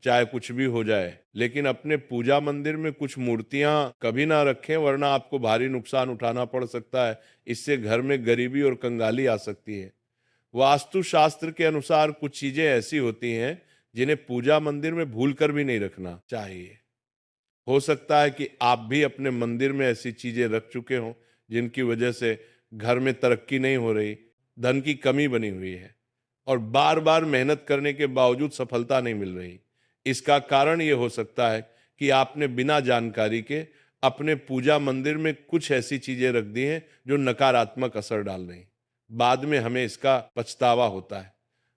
चाहे कुछ भी हो जाए, लेकिन अपने पूजा मंदिर में कुछ मूर्तियां कभी ना रखें, वरना आपको भारी नुकसान उठाना पड़ सकता है। इससे घर में गरीबी और कंगाली आ सकती है। वास्तु शास्त्र के अनुसार कुछ चीजें ऐसी होती हैं जिन्हें पूजा मंदिर में भूल कर भी नहीं रखना चाहिए। हो सकता है कि आप भी अपने मंदिर में ऐसी चीजें रख चुके हों जिनकी वजह से घर में तरक्की नहीं हो रही, धन की कमी बनी हुई है और बार बार मेहनत करने के बावजूद सफलता नहीं मिल रही। इसका कारण ये हो सकता है कि आपने बिना जानकारी के अपने पूजा मंदिर में कुछ ऐसी चीजें रख दी हैं जो नकारात्मक असर डाल रही। बाद में हमें इसका पछतावा होता है।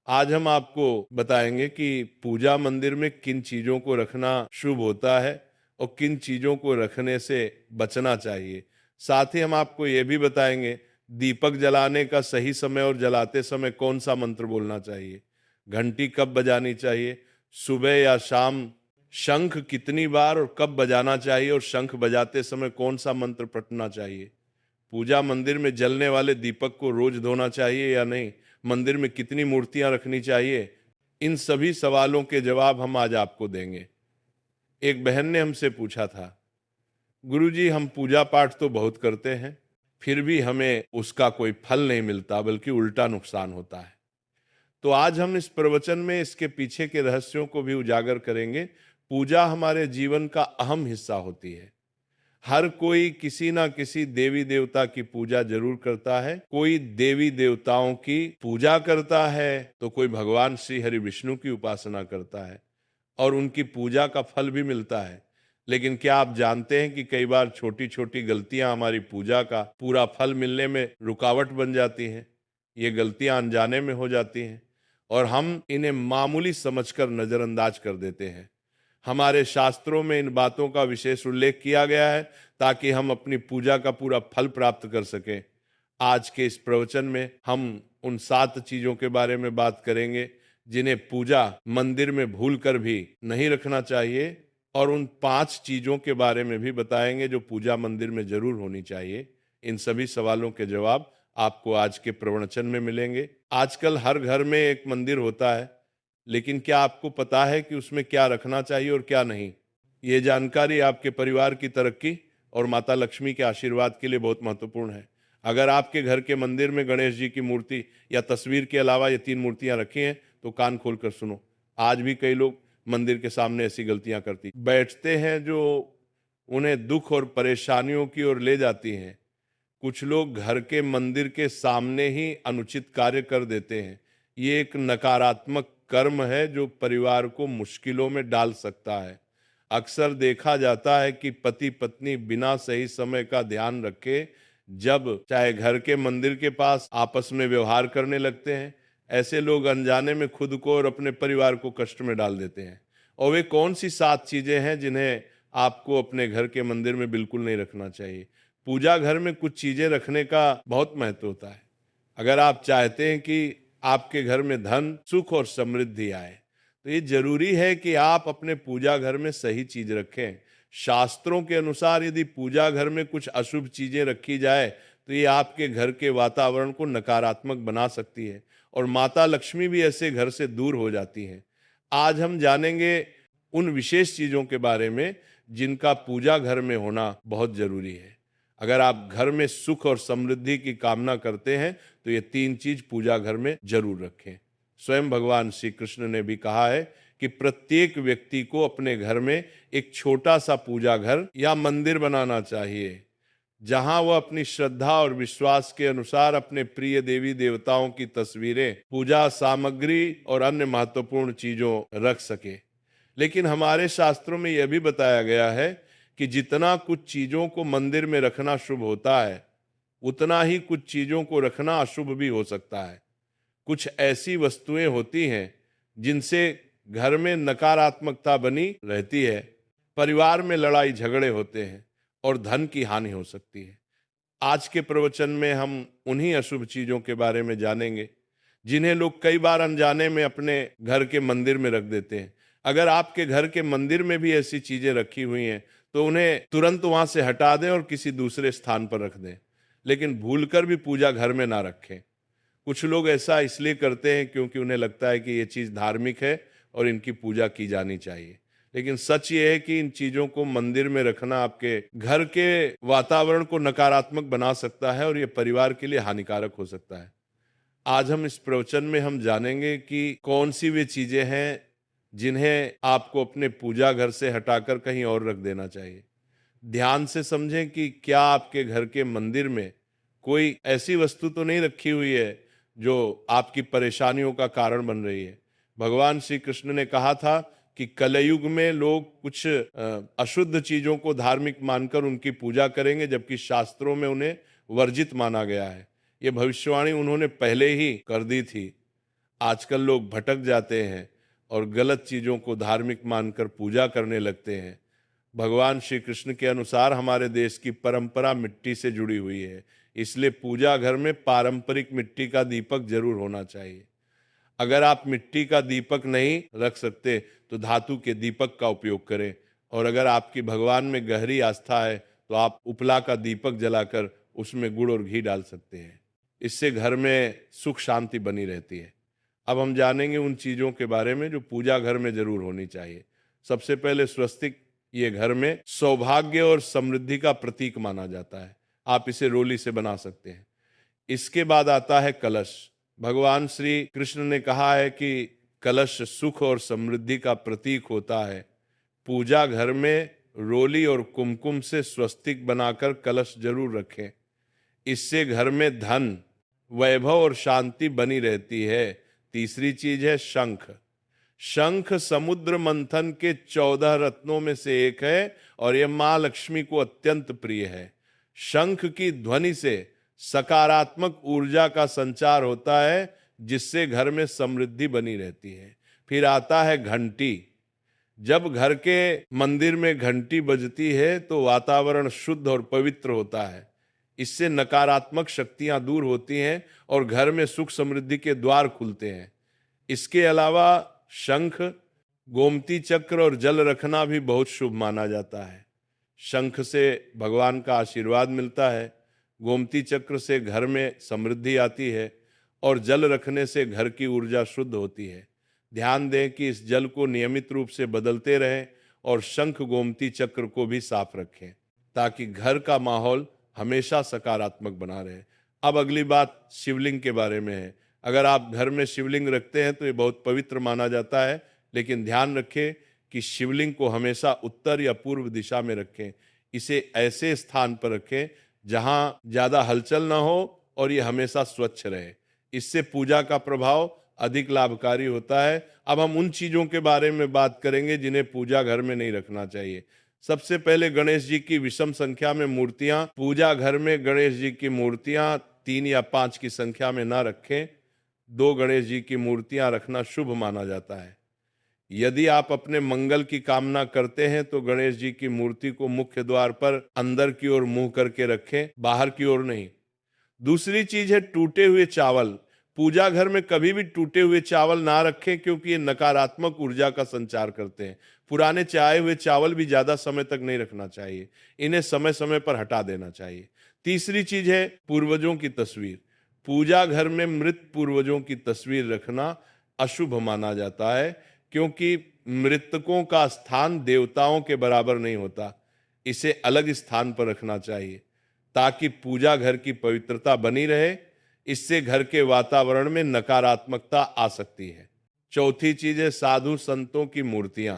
आज हम आपको बताएंगे कि पूजा मंदिर में किन चीजों को रखना शुभ होता है और किन चीजों को रखने से बचना चाहिए। साथ ही हम आपको ये भी बताएंगे दीपक जलाने का सही समय और जलाते समय कौन सा मंत्र बोलना चाहिए, घंटी कब बजानी चाहिए, सुबह या शाम, शंख कितनी बार और कब बजाना चाहिए और शंख बजाते समय कौन सा मंत्र पढ़ना चाहिए, पूजा मंदिर में जलने वाले दीपक को रोज धोना चाहिए या नहीं, मंदिर में कितनी मूर्तियां रखनी चाहिए। इन सभी सवालों के जवाब हम आज आपको देंगे। एक बहन ने हमसे पूछा था, गुरुजी हम पूजा पाठ तो बहुत करते हैं, फिर भी हमें उसका कोई फल नहीं मिलता, बल्कि उल्टा नुकसान होता है। तो आज हम इस प्रवचन में इसके पीछे के रहस्यों को भी उजागर करेंगे। पूजा हमारे जीवन का अहम हिस्सा होती है। हर कोई किसी ना किसी देवी देवता की पूजा जरूर करता है। कोई देवी देवताओं की पूजा करता है तो कोई भगवान श्री हरि विष्णु की उपासना करता है और उनकी पूजा का फल भी मिलता है। लेकिन क्या आप जानते हैं कि कई बार छोटी छोटी गलतियां हमारी पूजा का पूरा फल मिलने में रुकावट बन जाती हैं। ये गलतियां अनजाने में हो जाती हैं और हम इन्हें मामूली समझकर नजरअंदाज कर देते हैं। हमारे शास्त्रों में इन बातों का विशेष उल्लेख किया गया है ताकि हम अपनी पूजा का पूरा फल प्राप्त कर सकें। आज के इस प्रवचन में हम उन 7 चीजों के बारे में बात करेंगे जिन्हें पूजा मंदिर में भूल कर भी नहीं रखना चाहिए, और उन 5 चीजों के बारे में भी बताएंगे जो पूजा मंदिर में जरूर होनी चाहिए। इन सभी सवालों के जवाब आपको आज के प्रवचन में मिलेंगे। आजकल हर घर में एक मंदिर होता है, लेकिन क्या आपको पता है कि उसमें क्या रखना चाहिए और क्या नहीं? ये जानकारी आपके परिवार की तरक्की और माता लक्ष्मी के आशीर्वाद के लिए बहुत महत्वपूर्ण है। अगर आपके घर के मंदिर में गणेश जी की मूर्ति या तस्वीर के अलावा ये 3 मूर्तियां रखी हैं तो कान खोलकर सुनो। आज भी कई लोग मंदिर के सामने ऐसी गलतियां करती बैठते हैं जो उन्हें दुख और परेशानियों की ओर ले जाती हैं। कुछ लोग घर के मंदिर के सामने ही अनुचित कार्य कर देते हैं। ये एक नकारात्मक कर्म है जो परिवार को मुश्किलों में डाल सकता है। अक्सर देखा जाता है कि पति पत्नी बिना सही समय का ध्यान रखे जब चाहे घर के मंदिर के पास आपस में व्यवहार करने लगते हैं। ऐसे लोग अनजाने में खुद को और अपने परिवार को कष्ट में डाल देते हैं। और वे कौन सी 7 चीजें हैं जिन्हें आपको अपने घर के मंदिर में बिल्कुल नहीं रखना चाहिए? पूजा घर में कुछ चीजें रखने का बहुत महत्व होता है। अगर आप चाहते हैं कि आपके घर में धन, सुख और समृद्धि आए, तो ये जरूरी है कि आप अपने पूजा घर में सही चीज रखें। शास्त्रों के अनुसार यदि पूजा घर में कुछ अशुभ चीजें रखी जाए तो ये आपके घर के वातावरण को नकारात्मक बना सकती है और माता लक्ष्मी भी ऐसे घर से दूर हो जाती हैं। आज हम जानेंगे उन विशेष चीजों के बारे में जिनका पूजा घर में होना बहुत जरूरी है। अगर आप घर में सुख और समृद्धि की कामना करते हैं तो ये 3 चीज पूजा घर में जरूर रखें। स्वयं भगवान श्री कृष्ण ने भी कहा है कि प्रत्येक व्यक्ति को अपने घर में एक छोटा सा पूजा घर या मंदिर बनाना चाहिए, जहां वह अपनी श्रद्धा और विश्वास के अनुसार अपने प्रिय देवी देवताओं की तस्वीरें, पूजा सामग्री और अन्य महत्वपूर्ण चीजों रख सके। लेकिन हमारे शास्त्रों में यह भी बताया गया है कि जितना कुछ चीजों को मंदिर में रखना शुभ होता है, उतना ही कुछ चीजों को रखना अशुभ भी हो सकता है। कुछ ऐसी वस्तुएं होती हैं जिनसे घर में नकारात्मकता बनी रहती है, परिवार में लड़ाई झगड़े होते हैं और धन की हानि हो सकती है। आज के प्रवचन में हम उन्हीं अशुभ चीजों के बारे में जानेंगे जिन्हें लोग कई बार अनजाने में अपने घर के मंदिर में रख देते हैं। अगर आपके घर के मंदिर में भी ऐसी चीजें रखी हुई हैं तो उन्हें तुरंत वहां से हटा दें और किसी दूसरे स्थान पर रख दें, लेकिन भूलकर भी पूजा घर में ना रखें। कुछ लोग ऐसा इसलिए करते हैं क्योंकि उन्हें लगता है कि ये चीज धार्मिक है और इनकी पूजा की जानी चाहिए। लेकिन सच ये है कि इन चीजों को मंदिर में रखना आपके घर के वातावरण को नकारात्मक बना सकता है और ये परिवार के लिए हानिकारक हो सकता है। आज हम इस प्रवचन में हम जानेंगे कि कौन सी वे चीजें हैं जिन्हें आपको अपने पूजा घर से हटाकर कहीं और रख देना चाहिए। ध्यान से समझें कि क्या आपके घर के मंदिर में कोई ऐसी वस्तु तो नहीं रखी हुई है जो आपकी परेशानियों का कारण बन रही है। भगवान श्री कृष्ण ने कहा था कि कलयुग में लोग कुछ अशुद्ध चीजों को धार्मिक मानकर उनकी पूजा करेंगे, जबकि शास्त्रों में उन्हें वर्जित माना गया है। ये भविष्यवाणी उन्होंने पहले ही कर दी थी। आजकल लोग भटक जाते हैं और गलत चीजों को धार्मिक मानकर पूजा करने लगते हैं। भगवान श्री कृष्ण के अनुसार हमारे देश की परंपरा मिट्टी से जुड़ी हुई है, इसलिए पूजा घर में पारंपरिक मिट्टी का दीपक जरूर होना चाहिए। अगर आप मिट्टी का दीपक नहीं रख सकते तो धातु के दीपक का उपयोग करें, और अगर आपकी भगवान में गहरी आस्था है तो आप उपला का दीपक जलाकर उसमें गुड़ और घी डाल सकते हैं। इससे घर में सुख शांति बनी रहती है। अब हम जानेंगे उन चीजों के बारे में जो पूजा घर में जरूर होनी चाहिए। सबसे पहले स्वस्तिक। ये घर में सौभाग्य और समृद्धि का प्रतीक माना जाता है। आप इसे रोली से बना सकते हैं। इसके बाद आता है कलश। भगवान श्री कृष्ण ने कहा है कि कलश सुख और समृद्धि का प्रतीक होता है। पूजा घर में रोली और कुमकुम से स्वस्तिक बनाकर कलश जरूर रखें। इससे घर में धन, वैभव और शांति बनी रहती है। तीसरी चीज है शंख। शंख समुद्र मंथन के 14 रत्नों में से एक है और यह मां लक्ष्मी को अत्यंत प्रिय है। शंख की ध्वनि से सकारात्मक ऊर्जा का संचार होता है, जिससे घर में समृद्धि बनी रहती है। फिर आता है घंटी। जब घर के मंदिर में घंटी बजती है तो वातावरण शुद्ध और पवित्र होता है। इससे नकारात्मक शक्तियां दूर होती हैं और घर में सुख समृद्धि के द्वार खुलते हैं। इसके अलावा शंख, गोमती चक्र और जल रखना भी बहुत शुभ माना जाता है। शंख से भगवान का आशीर्वाद मिलता है, गोमती चक्र से घर में समृद्धि आती है और जल रखने से घर की ऊर्जा शुद्ध होती है। ध्यान दें कि इस जल को नियमित रूप से बदलते रहें और शंख गोमती चक्र को भी साफ रखें ताकि घर का माहौल हमेशा सकारात्मक बना रहे। अब अगली बात शिवलिंग के बारे में है। अगर आप घर में शिवलिंग रखते हैं तो ये बहुत पवित्र माना जाता है, लेकिन ध्यान रखें कि शिवलिंग को हमेशा उत्तर या पूर्व दिशा में रखें। इसे ऐसे स्थान पर रखें जहां ज्यादा हलचल ना हो और ये हमेशा स्वच्छ रहे। इससे पूजा का प्रभाव अधिक लाभकारी होता है। अब हम उन चीजों के बारे में बात करेंगे जिन्हें पूजा घर में नहीं रखना चाहिए। सबसे पहले गणेश जी की विषम संख्या में मूर्तियां। पूजा घर में गणेश जी की मूर्तियां 3 या 5 की संख्या में ना रखें। 2 गणेश जी की मूर्तियां रखना शुभ माना जाता है। यदि आप अपने मंगल की कामना करते हैं तो गणेश जी की मूर्ति को मुख्य द्वार पर अंदर की ओर मुंह करके रखें, बाहर की ओर नहीं। दूसरी चीज है टूटे हुए चावल। पूजा घर में कभी भी टूटे हुए चावल ना रखें, क्योंकि ये नकारात्मक ऊर्जा का संचार करते हैं। पुराने चाहे हुए चावल भी ज्यादा समय तक नहीं रखना चाहिए, इन्हें समय समय पर हटा देना चाहिए। तीसरी चीज है पूर्वजों की तस्वीर। पूजा घर में मृत पूर्वजों की तस्वीर रखना अशुभ माना जाता है, क्योंकि मृतकों का स्थान देवताओं के बराबर नहीं होता। इसे अलग स्थान पर रखना चाहिए ताकि पूजा घर की पवित्रता बनी रहे। इससे घर के वातावरण में नकारात्मकता आ सकती है। चौथी चीज है साधु संतों की मूर्तियां।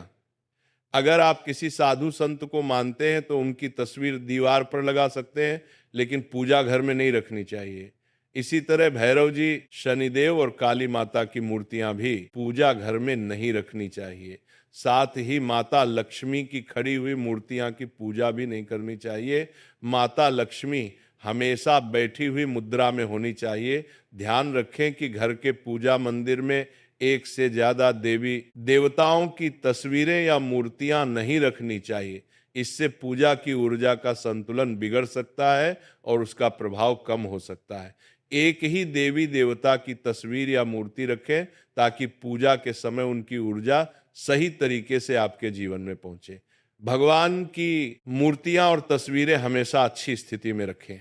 अगर आप किसी साधु संत को मानते हैं तो उनकी तस्वीर दीवार पर लगा सकते हैं, लेकिन पूजा घर में नहीं रखनी चाहिए। इसी तरह भैरव जी, शनिदेव और काली माता की मूर्तियां भी पूजा घर में नहीं रखनी चाहिए। साथ ही माता लक्ष्मी की खड़ी हुई मूर्तियां की पूजा भी नहीं करनी चाहिए। माता लक्ष्मी हमेशा बैठी हुई मुद्रा में होनी चाहिए। ध्यान रखें कि घर के पूजा मंदिर में एक से ज्यादा देवी देवताओं की तस्वीरें या मूर्तियां नहीं रखनी चाहिए। इससे पूजा की ऊर्जा का संतुलन बिगड़ सकता है और उसका प्रभाव कम हो सकता है। एक ही देवी देवता की तस्वीर या मूर्ति रखें ताकि पूजा के समय उनकी ऊर्जा सही तरीके से आपके जीवन में पहुंचे। भगवान की मूर्तियां और तस्वीरें हमेशा अच्छी स्थिति में रखें।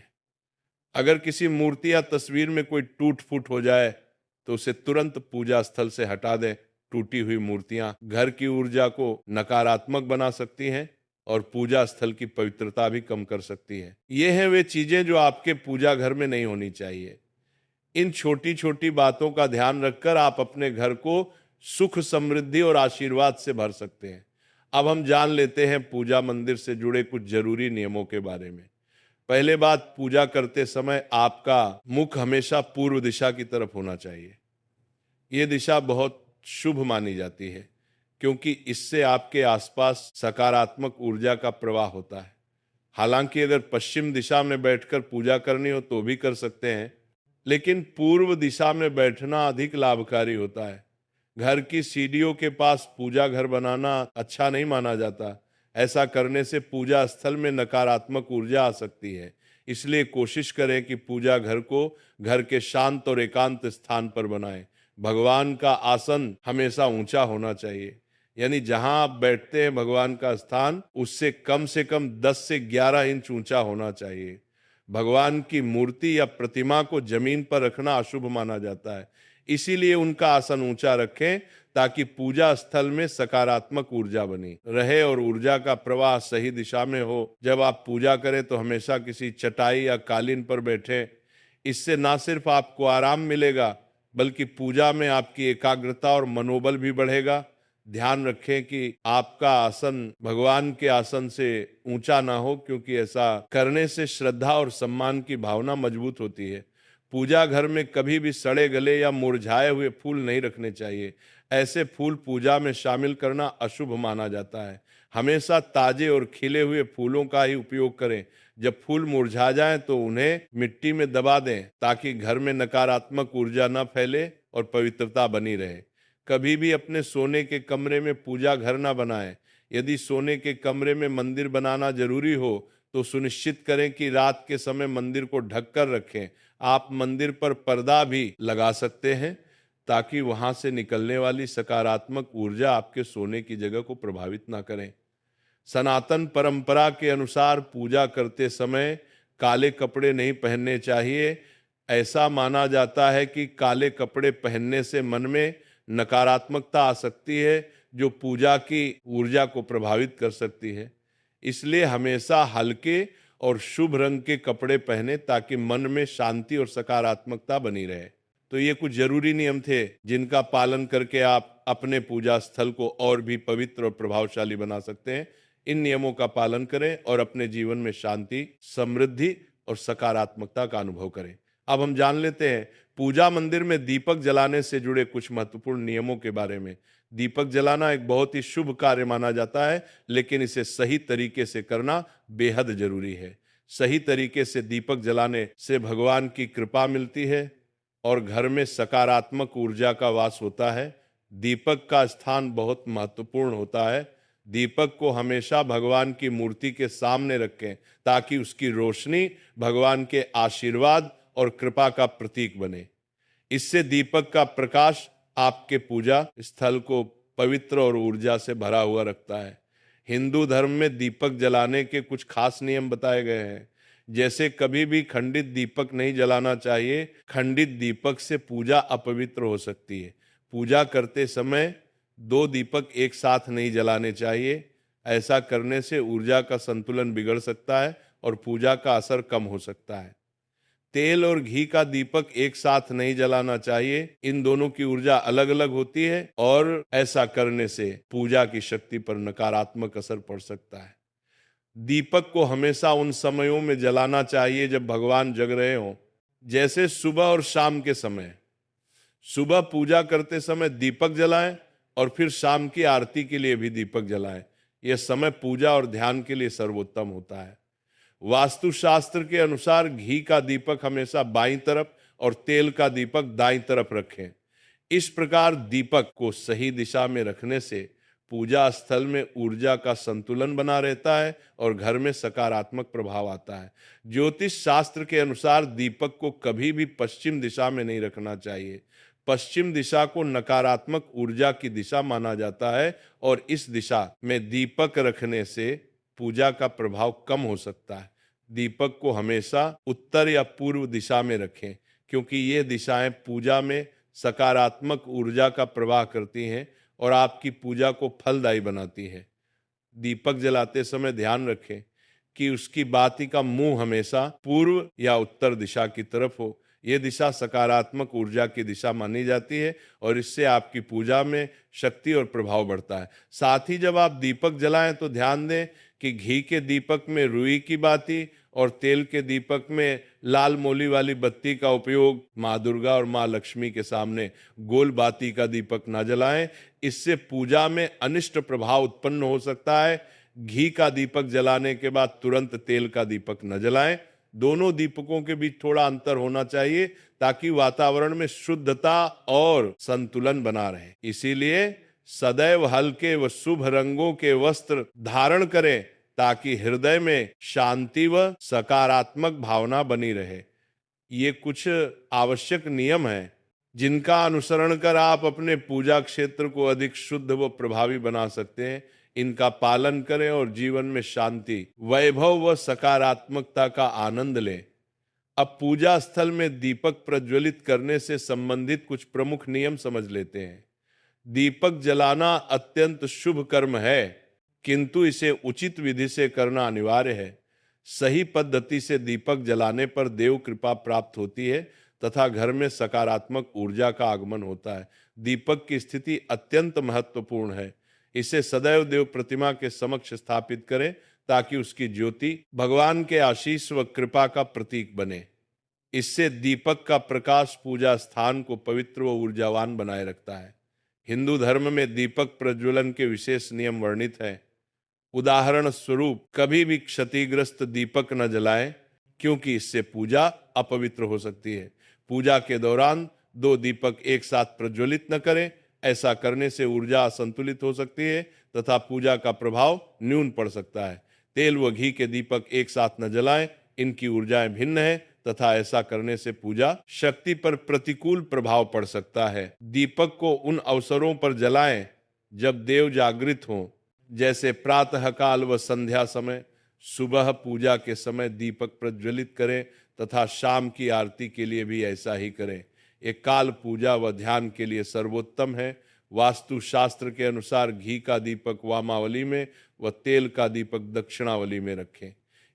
अगर किसी मूर्ति या तस्वीर में कोई टूट फूट हो जाए तो उसे तुरंत पूजा स्थल से हटा दें। टूटी हुई मूर्तियां घर की ऊर्जा को नकारात्मक बना सकती हैं और पूजा स्थल की पवित्रता भी कम कर सकती है। ये हैं वे चीजें जो आपके पूजा घर में नहीं होनी चाहिए। इन छोटी छोटी बातों का ध्यान रखकर आप अपने घर को सुख, समृद्धि और आशीर्वाद से भर सकते हैं। अब हम जान लेते हैं पूजा मंदिर से जुड़े कुछ जरूरी नियमों के बारे में। पहले बात, पूजा करते समय आपका मुख हमेशा पूर्व दिशा की तरफ होना चाहिए। ये दिशा बहुत शुभ मानी जाती है क्योंकि इससे आपके आसपास सकारात्मक ऊर्जा का प्रवाह होता है। हालांकि अगर पश्चिम दिशा में बैठकर पूजा करनी हो तो भी कर सकते हैं, लेकिन पूर्व दिशा में बैठना अधिक लाभकारी होता है। घर की सीढ़ियों के पास पूजा घर बनाना अच्छा नहीं माना जाता। ऐसा करने से पूजा स्थल में नकारात्मक ऊर्जा आ सकती है। इसलिए कोशिश करें कि पूजा घर को घर के शांत और एकांत स्थान पर बनाएं। भगवान का आसन हमेशा ऊंचा होना चाहिए, यानी जहां आप बैठते हैं भगवान का स्थान उससे कम से कम 10 से 11 इंच ऊंचा होना चाहिए। भगवान की मूर्ति या प्रतिमा को जमीन पर रखना अशुभ माना जाता है, इसीलिए उनका आसन ऊंचा रखें ताकि पूजा स्थल में सकारात्मक ऊर्जा बनी रहे और ऊर्जा का प्रवाह सही दिशा में हो। जब आप पूजा करें तो हमेशा किसी चटाई या कालीन पर बैठें। इससे ना सिर्फ आपको आराम मिलेगा बल्कि पूजा में आपकी एकाग्रता और मनोबल भी बढ़ेगा। ध्यान रखें कि आपका आसन भगवान के आसन से ऊंचा ना हो, क्योंकि ऐसा करने से श्रद्धा और सम्मान की भावना मजबूत होती है। पूजा घर में कभी भी सड़े गले या मुरझाए हुए फूल नहीं रखने चाहिए। ऐसे फूल पूजा में शामिल करना अशुभ माना जाता है। हमेशा ताजे और खिले हुए फूलों का ही उपयोग करें। जब फूल मुरझा जाएं तो उन्हें मिट्टी में दबा दें ताकि घर में नकारात्मक ऊर्जा न फैले और पवित्रता बनी रहे। कभी भी अपने सोने के कमरे में पूजा घर ना बनाएं। यदि सोने के कमरे में मंदिर बनाना जरूरी हो तो सुनिश्चित करें कि रात के समय मंदिर को ढक कर रखें। आप मंदिर पर पर्दा भी लगा सकते हैं ताकि वहां से निकलने वाली सकारात्मक ऊर्जा आपके सोने की जगह को प्रभावित ना करें। सनातन परंपरा के अनुसार पूजा करते समय काले कपड़े नहीं पहनने चाहिए। ऐसा माना जाता है कि काले कपड़े पहनने से मन में नकारात्मकता आ सकती है जो पूजा की ऊर्जा को प्रभावित कर सकती है। इसलिए हमेशा हल्के और शुभ रंग के कपड़े पहने ताकि मन में शांति और सकारात्मकता बनी रहे। तो ये कुछ जरूरी नियम थे जिनका पालन करके आप अपने पूजा स्थल को और भी पवित्र और प्रभावशाली बना सकते हैं। इन नियमों का पालन करें और अपने जीवन में शांति, समृद्धि और सकारात्मकता का अनुभव करें। अब हम जान लेते हैं पूजा मंदिर में दीपक जलाने से जुड़े कुछ महत्वपूर्ण नियमों के बारे में। दीपक जलाना एक बहुत ही शुभ कार्य माना जाता है, लेकिन इसे सही तरीके से करना बेहद जरूरी है। सही तरीके से दीपक जलाने से भगवान की कृपा मिलती है और घर में सकारात्मक ऊर्जा का वास होता है। दीपक का स्थान बहुत महत्वपूर्ण होता है। दीपक को हमेशा भगवान की मूर्ति के सामने रखें ताकि उसकी रोशनी भगवान के आशीर्वाद और कृपा का प्रतीक बने। इससे दीपक का प्रकाश आपके पूजा स्थल को पवित्र और ऊर्जा से भरा हुआ रखता है। हिंदू धर्म में दीपक जलाने के कुछ खास नियम बताए गए हैं, जैसे कभी भी खंडित दीपक नहीं जलाना चाहिए। खंडित दीपक से पूजा अपवित्र हो सकती है। पूजा करते समय 2 दीपक एक साथ नहीं जलाने चाहिए। ऐसा करने से ऊर्जा का संतुलन बिगड़ सकता है और पूजा का असर कम हो सकता है। तेल और घी का दीपक एक साथ नहीं जलाना चाहिए। इन दोनों की ऊर्जा अलग अलग होती है और ऐसा करने से पूजा की शक्ति पर नकारात्मक असर पड़ सकता है। दीपक को हमेशा उन समयों में जलाना चाहिए जब भगवान जग रहे हों, जैसे सुबह और शाम के समय। सुबह पूजा करते समय दीपक जलाएं और फिर शाम की आरती के लिए भी दीपक जलाएं। यह समय पूजा और ध्यान के लिए सर्वोत्तम होता है। वास्तुशास्त्र के अनुसार घी का दीपक हमेशा बाईं तरफ और तेल का दीपक दाईं तरफ रखें। इस प्रकार दीपक को सही दिशा में रखने से पूजा स्थल में ऊर्जा का संतुलन बना रहता है और घर में सकारात्मक प्रभाव आता है। ज्योतिष शास्त्र के अनुसार दीपक को कभी भी पश्चिम दिशा में नहीं रखना चाहिए। पश्चिम दिशा को नकारात्मक ऊर्जा की दिशा माना जाता है और इस दिशा में दीपक रखने से पूजा का प्रभाव कम हो सकता है। दीपक को हमेशा उत्तर या पूर्व दिशा में रखें, क्योंकि ये दिशाएं पूजा में सकारात्मक ऊर्जा का प्रवाह करती हैं और आपकी पूजा को फलदायी बनाती है। दीपक जलाते समय ध्यान रखें कि उसकी बाती का मुंह हमेशा पूर्व या उत्तर दिशा की तरफ हो। यह दिशा सकारात्मक ऊर्जा की दिशा मानी जाती है और इससे आपकी पूजा में शक्ति और प्रभाव बढ़ता है। साथ ही जब आप दीपक जलाएं तो ध्यान दें कि घी के दीपक में रुई की बाती और तेल के दीपक में लाल मोली वाली बत्ती का उपयोग माँ दुर्गा और माँ लक्ष्मी के सामने गोल बाती का दीपक ना जलाएं। इससे पूजा में अनिष्ट प्रभाव उत्पन्न हो सकता है। घी का दीपक जलाने के बाद तुरंत तेल का दीपक न जलाएं। दोनों दीपकों के बीच थोड़ा अंतर होना चाहिए ताकि वातावरण में शुद्धता और संतुलन बना रहे। इसीलिए सदैव हल्के व शुभ रंगों के वस्त्र धारण करें ताकि हृदय में शांति व सकारात्मक भावना बनी रहे। ये कुछ आवश्यक नियम हैं जिनका अनुसरण कर आप अपने पूजा क्षेत्र को अधिक शुद्ध व प्रभावी बना सकते हैं। इनका पालन करें और जीवन में शांति, वैभव व सकारात्मकता का आनंद लें। अब पूजा स्थल में दीपक प्रज्वलित करने से संबंधित कुछ प्रमुख नियम समझ लेते हैं। दीपक जलाना अत्यंत शुभ कर्म है, किंतु इसे उचित विधि से करना अनिवार्य है। सही पद्धति से दीपक जलाने पर देव कृपा प्राप्त होती है तथा घर में सकारात्मक ऊर्जा का आगमन होता है। दीपक की स्थिति अत्यंत महत्वपूर्ण है। इसे सदैव देव प्रतिमा के समक्ष स्थापित करें ताकि उसकी ज्योति भगवान के आशीष व कृपा का प्रतीक बने। इससे दीपक का प्रकाश पूजा स्थान को पवित्र व ऊर्जावान बनाए रखता है। हिंदू धर्म में दीपक प्रज्वलन के विशेष नियम वर्णित हैं। उदाहरण स्वरूप कभी भी क्षतिग्रस्त दीपक न जलाएं, क्योंकि इससे पूजा अपवित्र हो सकती है। पूजा के दौरान दो दीपक एक साथ प्रज्वलित न करें, ऐसा करने से ऊर्जा असंतुलित हो सकती है तथा पूजा का प्रभाव न्यून पड़ सकता है। तेल व घी के दीपक एक साथ न जलाएं, इनकी ऊर्जाएं भिन्न है तथा ऐसा करने से पूजा शक्ति पर प्रतिकूल प्रभाव पड़ सकता है। दीपक को उन अवसरों पर जलाएं जब देव जागृत हों, जैसे प्रातः काल व संध्या समय। सुबह पूजा के समय दीपक प्रज्वलित करें तथा शाम की आरती के लिए भी ऐसा ही करें। एक काल पूजा व ध्यान के लिए सर्वोत्तम है। वास्तु शास्त्र के अनुसार घी का दीपक वामावली में व तेल का दीपक दक्षिणावली में रखें।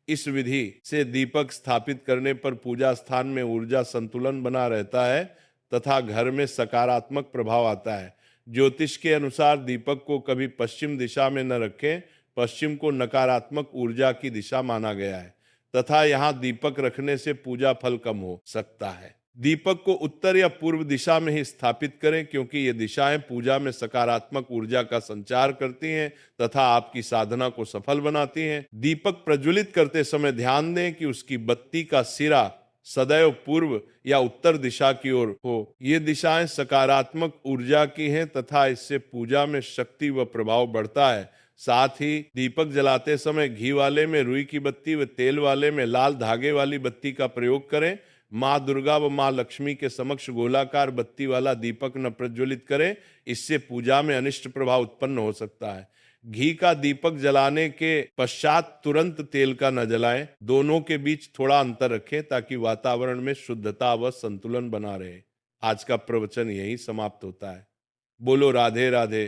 इस विधि से दीपक स्थापित करने पर पूजा स्थान में ऊर्जा संतुलन बना रहता है तथा घर में सकारात्मक प्रभाव आता है। ज्योतिष के अनुसार दीपक को कभी पश्चिम दिशा में न रखें। पश्चिम को नकारात्मक ऊर्जा की दिशा माना गया है तथा यहाँ दीपक रखने से पूजा फल कम हो सकता है। दीपक को उत्तर या पूर्व दिशा में ही स्थापित करें, क्योंकि ये दिशाएं पूजा में सकारात्मक ऊर्जा का संचार करती हैं तथा आपकी साधना को सफल बनाती हैं। दीपक प्रज्वलित करते समय ध्यान दें कि उसकी बत्ती का सिरा सदैव पूर्व या उत्तर दिशा की ओर हो। ये दिशाएं सकारात्मक ऊर्जा की हैं तथा इससे पूजा में शक्ति व प्रभाव बढ़ता है। साथ ही दीपक जलाते समय घी वाले में रुई की बत्ती व तेल वाले में लाल धागे वाली बत्ती का प्रयोग करें। माँ दुर्गा व माँ लक्ष्मी के समक्ष गोलाकार बत्ती वाला दीपक न प्रज्वलित करें, इससे पूजा में अनिष्ट प्रभाव उत्पन्न हो सकता है। घी का दीपक जलाने के पश्चात तुरंत तेल का न जलाएं। दोनों के बीच थोड़ा अंतर रखें ताकि वातावरण में शुद्धता व संतुलन बना रहे। आज का प्रवचन यही समाप्त होता है। बोलो राधे राधे।